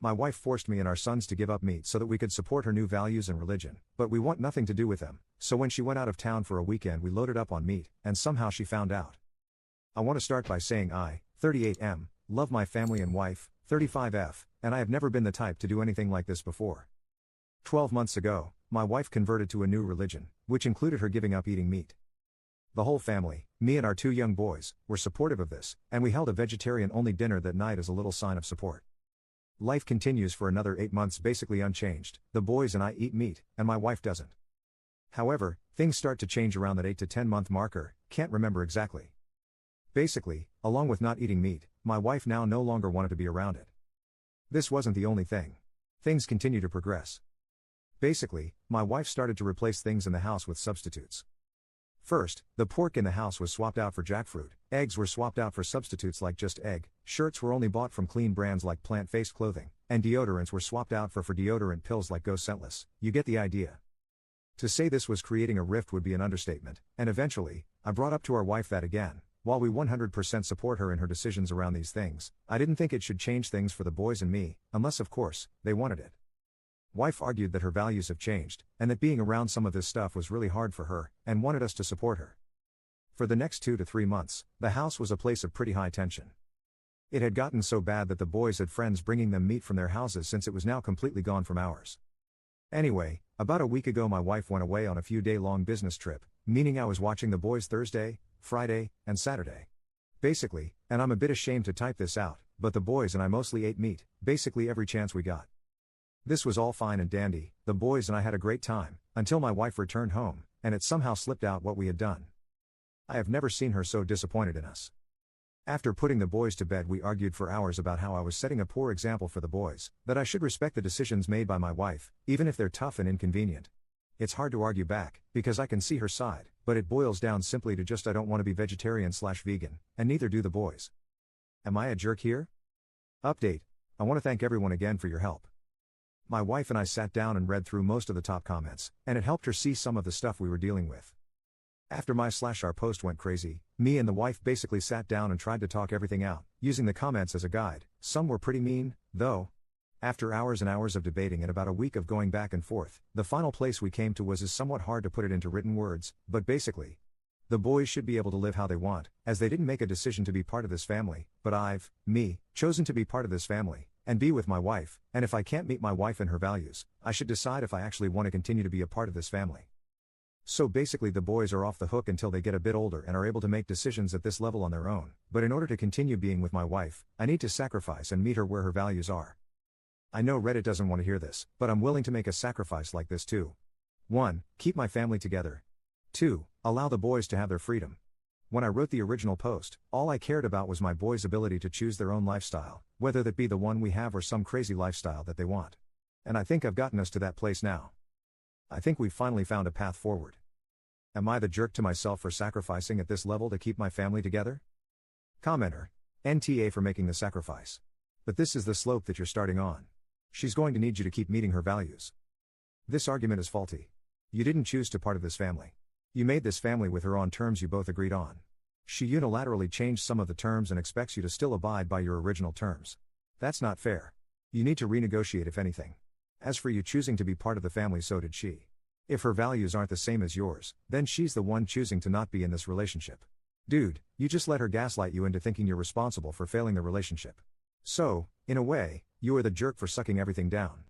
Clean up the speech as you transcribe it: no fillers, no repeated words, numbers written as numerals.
My wife forced me and our sons to give up meat so that we could support her new values and religion, but we want nothing to do with them, so when she went out of town for a weekend we loaded up on meat, and somehow she found out. I want to start by saying I, 38M, love my family and wife, 35F, and I have never been the type to do anything like this before. 12 months ago, my wife converted to a new religion, which included her giving up eating meat. The whole family, me and our 2 young boys, were supportive of this, and we held a vegetarian-only dinner that night as a little sign of support. Life continues for another 8 months basically unchanged. The boys and I eat meat, and my wife doesn't. However, things start to change around that 8 to 10 month marker, can't remember exactly. Basically, along with not eating meat, my wife now no longer wanted to be around it. This wasn't the only thing. Things continue to progress. Basically, my wife started to replace things in the house with substitutes. First, the pork in the house was swapped out for jackfruit, eggs were swapped out for substitutes like just egg, shirts were only bought from clean brands like plant-based clothing, and deodorants were swapped out for deodorant pills like Go Scentless. You get the idea. To say this was creating a rift would be an understatement, and eventually, I brought up to our wife that again, while we 100% support her in her decisions around these things, I didn't think it should change things for the boys and me, unless of course, they wanted it. Wife argued that her values have changed, and that being around some of this stuff was really hard for her, and wanted us to support her. For the next 2 to 3 months, the house was a place of pretty high tension. It had gotten so bad that the boys had friends bringing them meat from their houses since it was now completely gone from ours. Anyway, about a week ago my wife went away on a few day-long business trip, meaning I was watching the boys Thursday, Friday, and Saturday. Basically, and I'm a bit ashamed to type this out, but the boys and I mostly ate meat, basically every chance we got. This was all fine and dandy, the boys and I had a great time, until my wife returned home, and it somehow slipped out what we had done. I have never seen her so disappointed in us. After putting the boys to bed we argued for hours about how I was setting a poor example for the boys, that I should respect the decisions made by my wife, even if they're tough and inconvenient. It's hard to argue back, because I can see her side, but it boils down simply to just I don't want to be vegetarian/vegan, and neither do the boys. Am I a jerk here? Update. I want to thank everyone again for your help. My wife and I sat down and read through most of the top comments, and it helped her see some of the stuff we were dealing with. After my/our post went crazy, me and the wife basically sat down and tried to talk everything out, using the comments as a guide. Some were pretty mean, though. After hours and hours of debating and about a week of going back and forth, the final place we came to was is somewhat hard to put it into written words, but basically, the boys should be able to live how they want, as they didn't make a decision to be part of this family, but I've, chosen to be part of this family, and be with my wife, and if I can't meet my wife and her values, I should decide if I actually want to continue to be a part of this family. So basically the boys are off the hook until they get a bit older and are able to make decisions at this level on their own, but in order to continue being with my wife, I need to sacrifice and meet her where her values are. I know Reddit doesn't want to hear this, but I'm willing to make a sacrifice like this too. 1. Keep my family together. 2. Allow the boys to have their freedom. When I wrote the original post, all I cared about was my boys' ability to choose their own lifestyle, whether that be the one we have or some crazy lifestyle that they want. And I think I've gotten us to that place now. I think we've finally found a path forward. Am I the jerk to myself for sacrificing at this level to keep my family together? Commenter. NTA for making the sacrifice. But this is the slope that you're starting on. She's going to need you to keep meeting her values. This argument is faulty. You didn't choose to part of this family. You made this family with her on terms you both agreed on. She unilaterally changed some of the terms and expects you to still abide by your original terms. That's not fair. You need to renegotiate if anything. As for you choosing to be part of the family, so did she. If her values aren't the same as yours, then she's the one choosing to not be in this relationship. Dude, you just let her gaslight you into thinking you're responsible for failing the relationship. So, in a way, you are the jerk for sucking everything down.